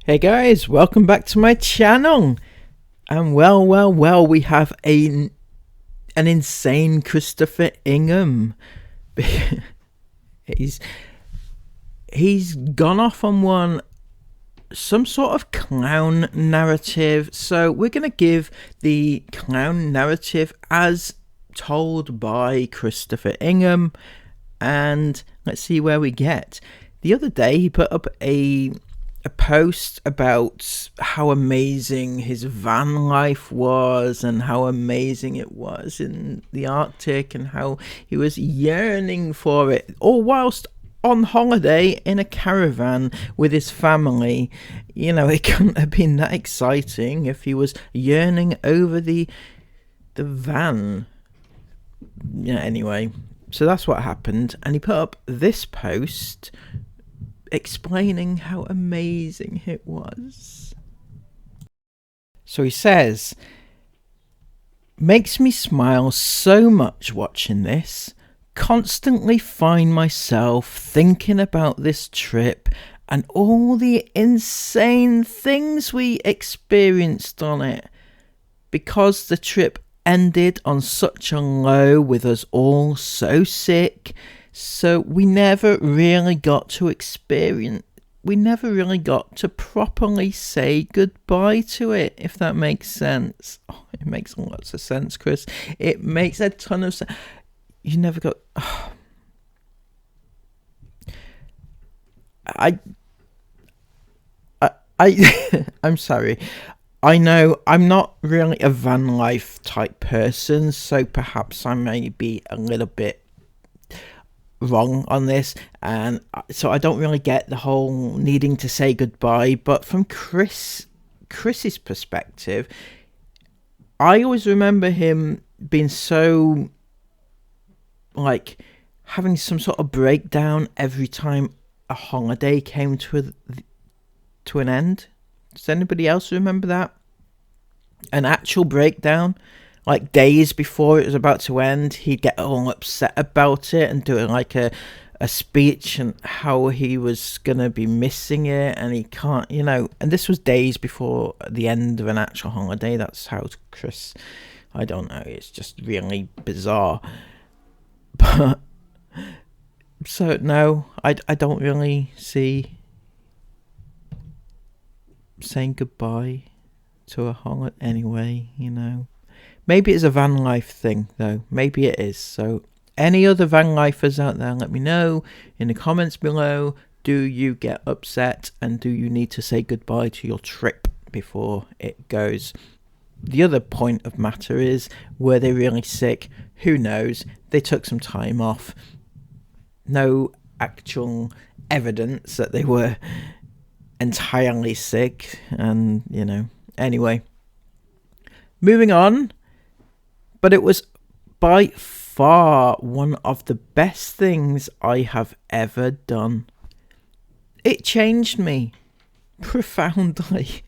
Hey guys, welcome back to my channel. And well, we have an insane Christopher Ingham. he's gone off on some sort of clown narrative. So we're gonna give the clown narrative as told by Christopher Ingham, and let's see where we get. The other day he put up a post about how amazing his van life was and how amazing it was in the Arctic and how he was yearning for it, all whilst on holiday in a caravan with his family. You know, it couldn't have been that exciting if he was yearning over the van. Yeah, anyway, so that's what happened, and he put up this post explaining how amazing it was. So he says, makes me smile so much watching this. Constantly find myself thinking about this trip and all the insane things we experienced on it. Because the trip ended on such a low with us all so sick, so we never really got to properly say goodbye to it, if that makes sense. Oh, it makes lots of sense, Chris. It makes a ton of sense. You never got... Oh. I'm sorry. I know I'm not really a van life type person, so perhaps I may be a little bit wrong on this, and so I don't really get the whole needing to say goodbye. But from Chris's perspective, I always remember him being so, like, having some sort of breakdown every time a holiday came to an end. Does anybody else remember that? An actual breakdown? Like days before it was about to end, he'd get all upset about it and do like a speech and how he was gonna be missing it, and he can't, you know. And this was days before the end of an actual holiday. That's how Chris, I don't know, it's just really bizarre. But so no, I don't really see saying goodbye to a holiday anyway, you know. Maybe it's a van life thing, though. Maybe it is. So, any other van lifers out there, let me know in the comments below. Do you get upset, and do you need to say goodbye to your trip before it goes? The other point of matter is, were they really sick? Who knows? They took some time off. No actual evidence that they were entirely sick, and, you know. Anyway, moving on. But it was by far one of the best things I have ever done. It changed me profoundly.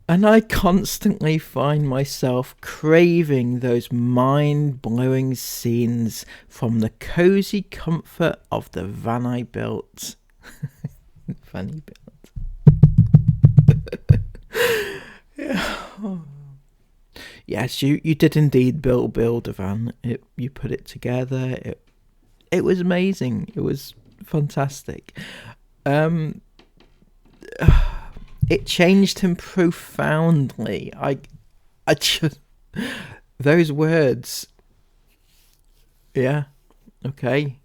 And I constantly find myself craving those mind-blowing scenes from the cozy comfort of the van I built. Van I built. Yeah. Yes, you did indeed build a van. You put it together. It was amazing. It was fantastic. It changed him profoundly. I just, those words. Yeah. Okay.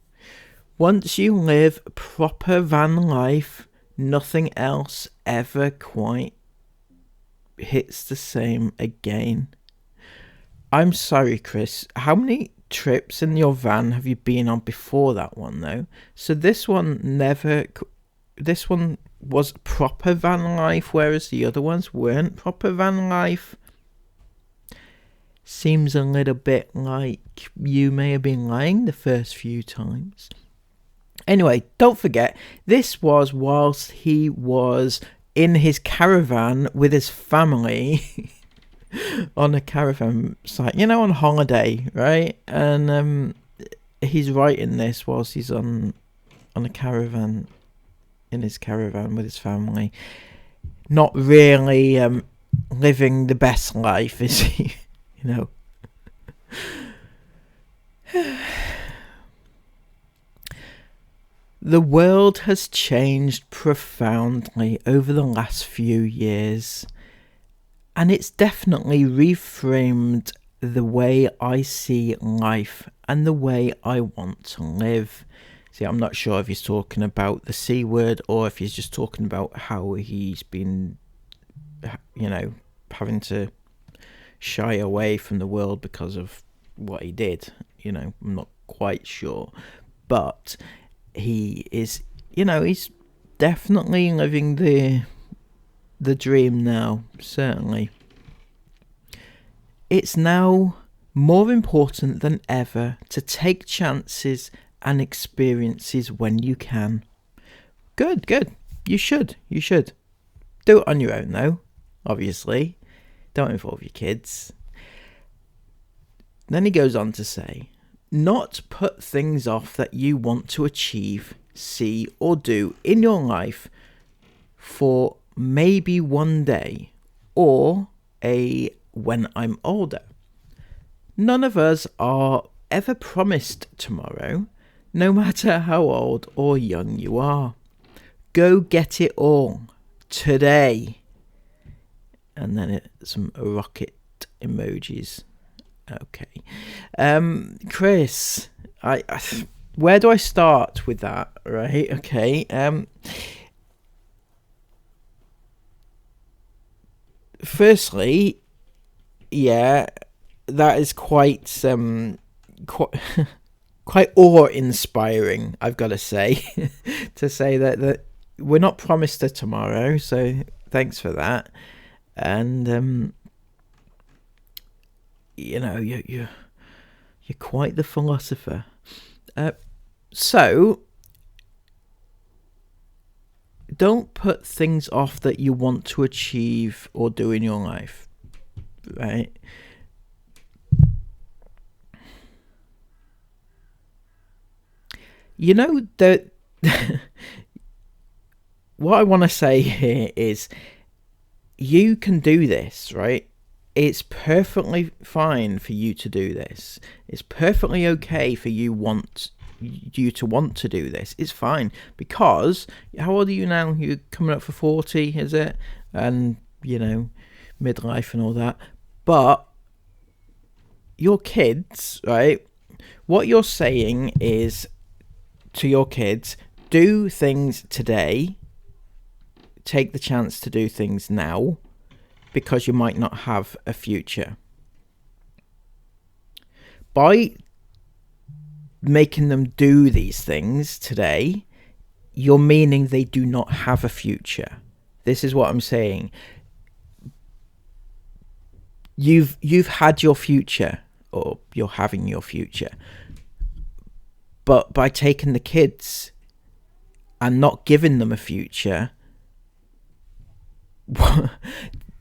Once you live proper van life, nothing else ever quite hits the same again. I'm sorry, Chris. How many trips in your van have you been on before that one, though? So this one was proper van life, whereas the other ones weren't proper van life. Seems a little bit like you may have been lying the first few times. Anyway, don't forget, this was whilst he was in his caravan with his family on a caravan site, you know, on holiday, right? And he's writing this whilst he's on a caravan in his caravan with his family. Not really living the best life, is he? The world has changed profoundly over the last few years, and it's definitely reframed the way I see life and the way I want to live. See, I'm not sure if he's talking about the C word or if he's just talking about how he's been, having to shy away from the world because of what he did. I'm not quite sure. But he is, he's definitely living the dream now, certainly. It's now more important than ever to take chances and experiences when you can. Good. You should. Do it on your own, though, obviously. Don't involve your kids. Then he goes on to say, not put things off that you want to achieve, see, or do in your life for maybe one day or when I'm older. None of us are ever promised tomorrow, no matter how old or young you are. Go get it all today. And then some rocket emojis. Okay. Chris, I where do I start with that? Right. Okay. Firstly, yeah, that is quite quite awe-inspiring, I've got to say, to say that we're not promised a tomorrow. So thanks for that. And you're quite the philosopher. So don't put things off that you want to achieve or do in your life, right? That what I want to say here is you can do this, right? It's perfectly fine for you to do this. It's perfectly okay for you to want to do this. It's fine, because how old are you now? You're coming up for 40, is it? And midlife and all that. But your kids, right? What you're saying is to your kids, do things today. Take the chance to do things now, because you might not have a future. By making them do these things today, you're meaning they do not have a future. This is what I'm saying. You've had your future, or you're having your future. But by taking the kids and not giving them a future,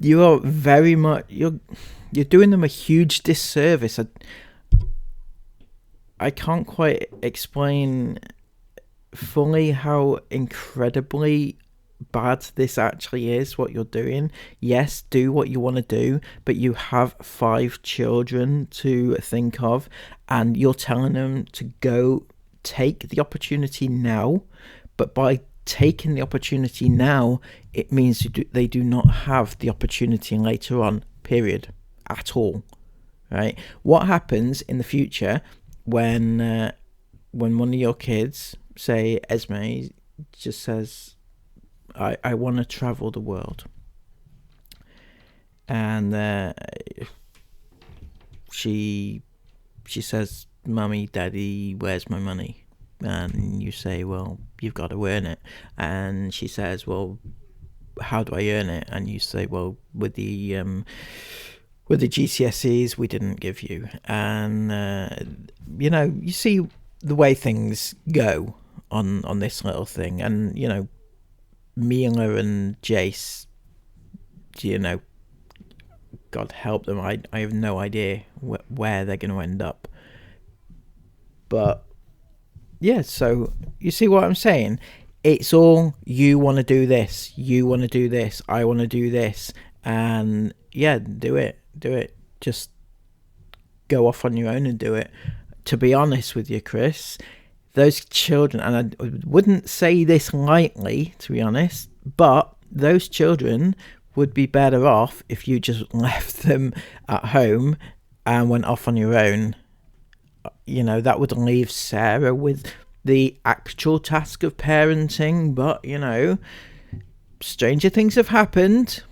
you are very much you're doing them a huge disservice. I can't quite explain fully how incredibly bad this actually is, what you're doing. Yes, do what you want to do, but you have 5 children to think of, and you're telling them to go take the opportunity now. But by taking the opportunity now, it means they do not have the opportunity later on, period, at all, right? What happens in the future when one of your kids, say Esme, just says, I want to travel the world, and she says, Mummy, Daddy, where's my money? And you say, well, you've got to earn it. And she says, well, how do I earn it? And you say, well, with the GCSEs we didn't give you. And you see the way things go on this little thing. And Mila and Jace, God help them, I have no idea where they're going to end up. But yeah, so you see what I'm saying? it's all, you want to do this, you want to do this, I want to do this, and yeah, do it. Just go off on your own and do it. To be honest with you, Chris, those children, and I wouldn't say this lightly, to be honest, but those children would be better off if you just left them at home and went off on your own. You know, that would leave Sarah with the actual task of parenting, but, you know, stranger things have happened.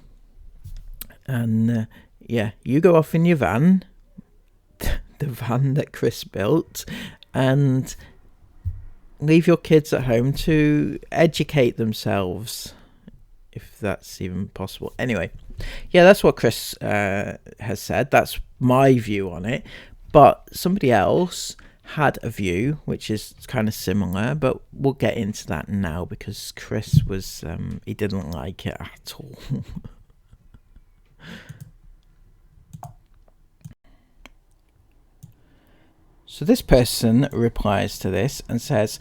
And, yeah, you go off in your van, the van that Chris built, and leave your kids at home to educate themselves, if that's even possible. Anyway, yeah, that's what Chris has said. That's my view on it. But somebody else had a view which is kind of similar, but we'll get into that now because Chris was he didn't like it at all. So this person replies to this and says,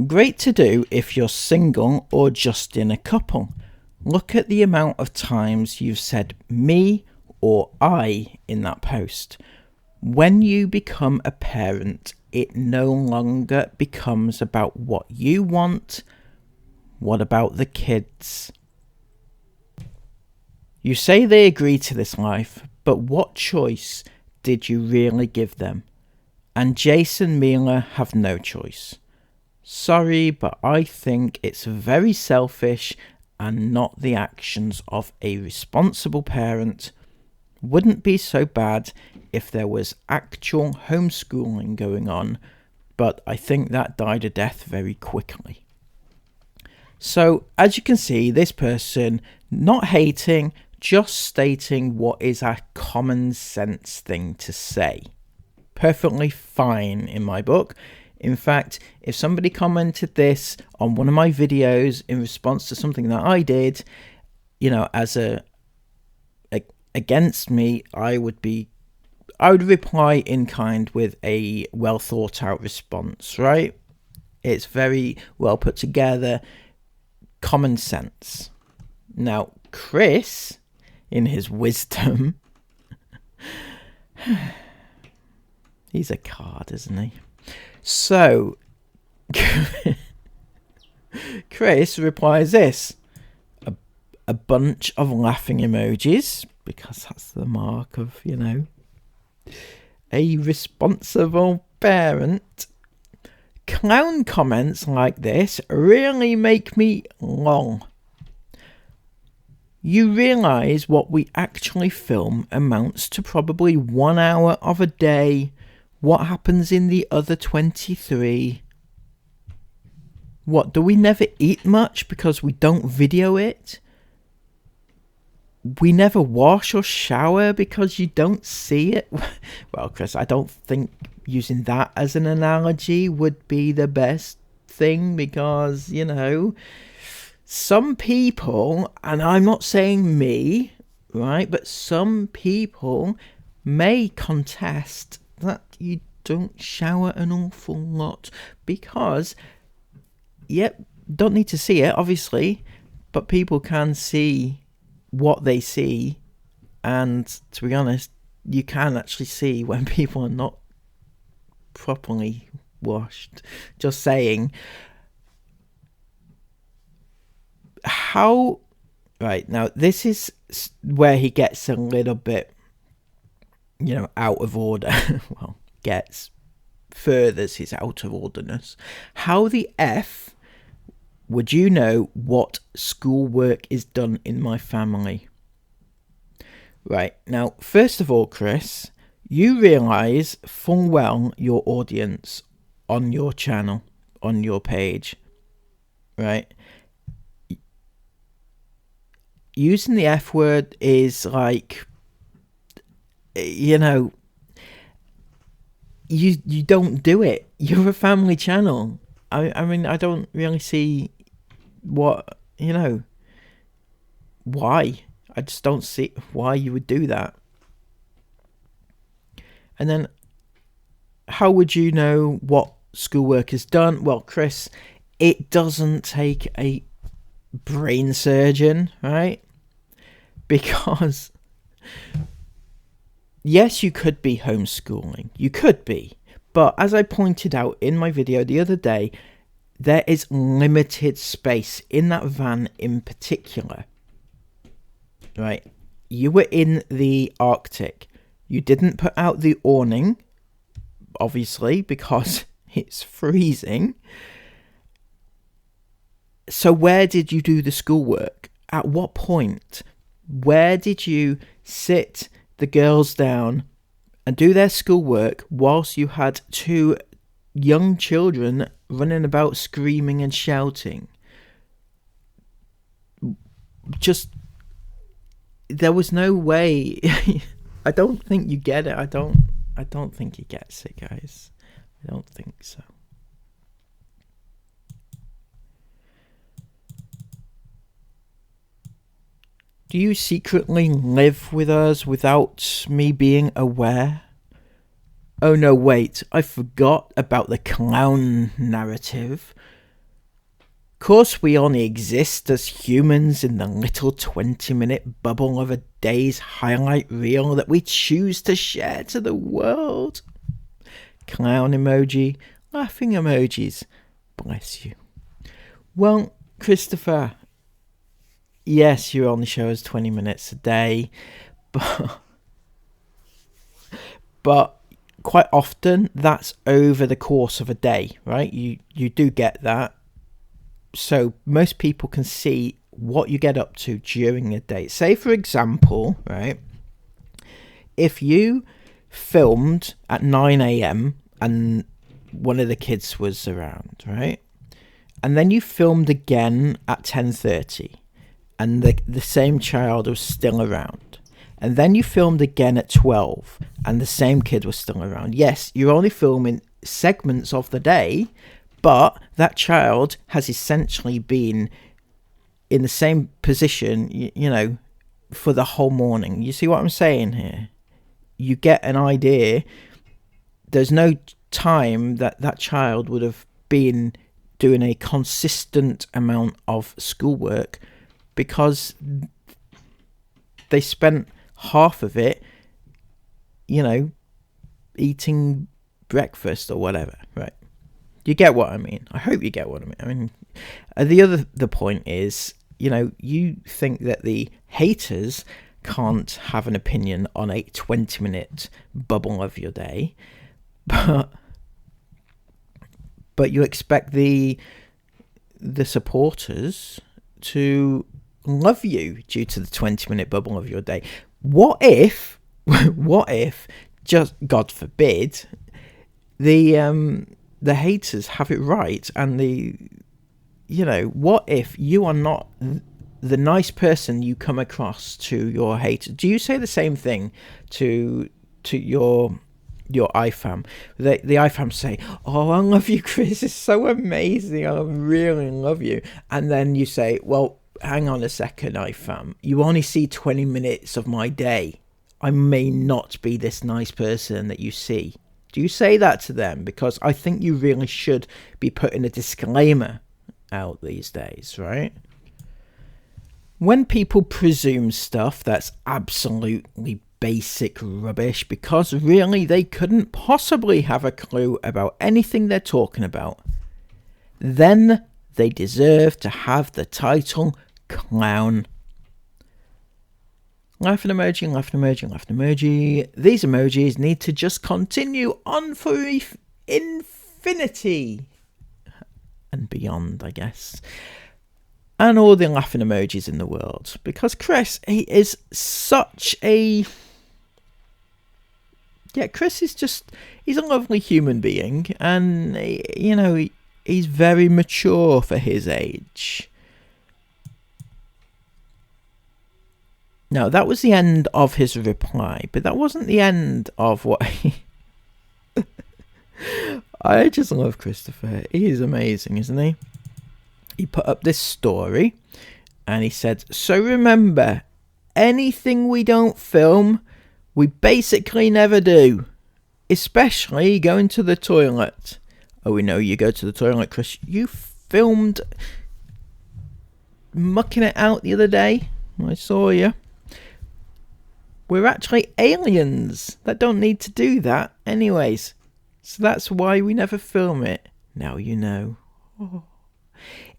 great to do if you're single or just in a couple. Look at the amount of times you've said me or I in that post. When you become a parent, it no longer becomes about what you want. What about the kids? You say they agree to this life, but what choice did you really give them? And Jason Miller have no choice. Sorry, but I think it's very selfish and not the actions of a responsible parent. Wouldn't be so bad if there was actual homeschooling going on, but I think that died a death very quickly. So, as you can see, this person not hating, just stating what is a common sense thing to say. Perfectly fine in my book. In fact, if somebody commented this on one of my videos in response to something that I did, you know, as against me, I would reply in kind with a well thought out response, right? It's very well put together, common sense. Now, Chris, in his wisdom, he's a card, isn't he? So, Chris replies this, a bunch of laughing emojis, because that's the mark of, you know, a responsible parent. Clown comments like this really make me long. You realise what we actually film amounts to probably 1 hour of a day. What happens in the other 23? What, do we never eat much because we don't video it? We never wash or shower because you don't see it? Well, Chris, I don't think using that as an analogy would be the best thing because, you know, some people, and I'm not saying me, right, but some people may contest that you don't shower an awful lot because, yep, don't need to see it, obviously, but people can see what they see, and to be honest, you can actually see when people are not properly washed. Just saying. How, right, now this is where he gets a little bit, you know, out of order. Well, furthers his out of orderness. How the F would you know what schoolwork is done in my family? Right, now, first of all, Chris, you realise full well your audience on your channel, on your page, right? Using the F word is like, you know, you don't do it. You're a family channel. I mean, I don't really see what, you know, why. I just don't see why you would do that. And then, how would you know what schoolwork is done? Well, Chris, it doesn't take a brain surgeon, right? Because yes, you could be homeschooling. You could be. But as I pointed out in my video the other day, there is limited space in that van in particular. Right? You were in the Arctic. You didn't put out the awning, obviously, because it's freezing. So where did you do the schoolwork? At what point? Where did you sit the girls down and do their schoolwork whilst you had two young children running about screaming and shouting? Just, there was no way. I don't think you get it. I don't think he gets it, guys. I don't think so. Do you secretly live with us without me being aware? Oh no, wait, I forgot about the clown narrative. Of course, we only exist as humans in the little 20-minute bubble of a day's highlight reel that we choose to share to the world. Clown emoji, laughing emojis, bless you. Well, Christopher, yes, you only show us 20 minutes a day, but quite often that's over the course of a day, right? You do get that. So most people can see what you get up to during a day. Say, for example, right, if you filmed at 9 a.m. and one of the kids was around, right, and then you filmed again at 10:30 and the same child was still around, and then you filmed again at 12 and the same kid was still around. Yes, you're only filming segments of the day, but that child has essentially been in the same position, you know, for the whole morning. You see what I'm saying here? You get an idea. There's no time that child would have been doing a consistent amount of schoolwork because they spent half of it, you know, eating breakfast or whatever, right? You get what I mean? I hope you get what I mean. I mean, the point is, you know, you think that the haters can't have an opinion on a 20-minute bubble of your day, but you expect the supporters to love you due to the 20-minute bubble of your day. What if, just God forbid, the haters have it right, and what if you are not the nice person you come across to your haters? Do you say the same thing to your IFAM? The IFAM say, "Oh, I love you, Chris. It's so amazing. I really love you." And then you say, "Well, hang on a second, IFAM. You only see 20 minutes of my day. I may not be this nice person that you see." Do you say that to them? Because I think you really should be putting a disclaimer out these days, right? When people presume stuff that's absolutely basic rubbish because really they couldn't possibly have a clue about anything they're talking about, then they deserve to have the title clown. Laughing emoji, laughing emoji, laughing emoji. These emojis need to just continue on for infinity and beyond, I guess. And all the laughing emojis in the world. Because Chris, he is such a... Yeah, Chris is just... He's a lovely human being. And, he's very mature for his age. No, that was the end of his reply, but that wasn't the end of what he... I just love Christopher. He is amazing, isn't he? He put up this story and he said, "So remember, anything we don't film, we basically never do. Especially going to the toilet." Oh, we know you go to the toilet, Chris. You filmed mucking it out the other day. I saw you. We're actually aliens that don't need to do that anyways. So that's why we never film it. Now you know. Oh.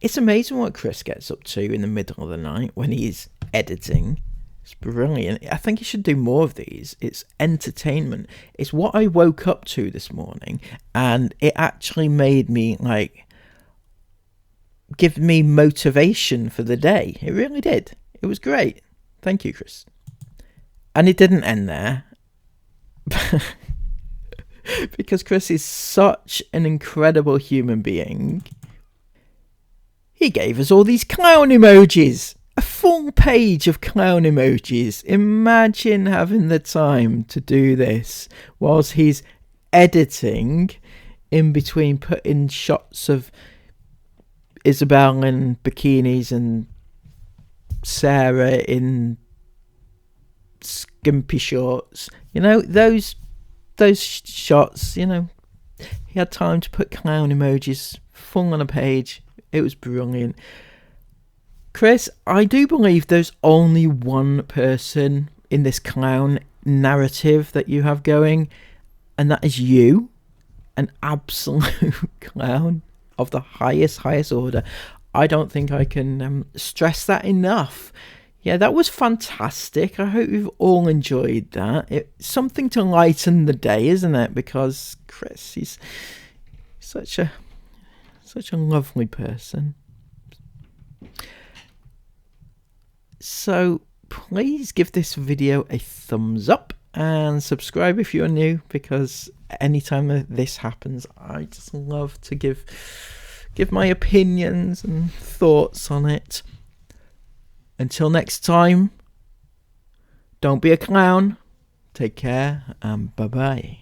It's amazing what Chris gets up to in the middle of the night when he's editing. It's brilliant. I think he should do more of these. It's entertainment. It's what I woke up to this morning, and it actually made me give me motivation for the day. It really did. It was great. Thank you, Chris. And it didn't end there. Because Chris is such an incredible human being. He gave us all these clown emojis. A full page of clown emojis. Imagine having the time to do this whilst he's editing, in between putting shots of Isabel in bikinis and Sarah in skimpy shorts. You know, those shots, you know, he had time to put clown emojis full on a page. It was brilliant. Chris, I do believe there's only one person in this clown narrative that you have going, and that is you. An absolute clown of the highest order. I don't think I can stress that enough. Yeah, that was fantastic. I hope you've all enjoyed that. It's something to lighten the day, isn't it? Because Chris, he's such a lovely person. So please give this video a thumbs up and subscribe if you're new, because anytime this happens, I just love to give my opinions and thoughts on it. Until next time, don't be a clown. Take care and bye-bye.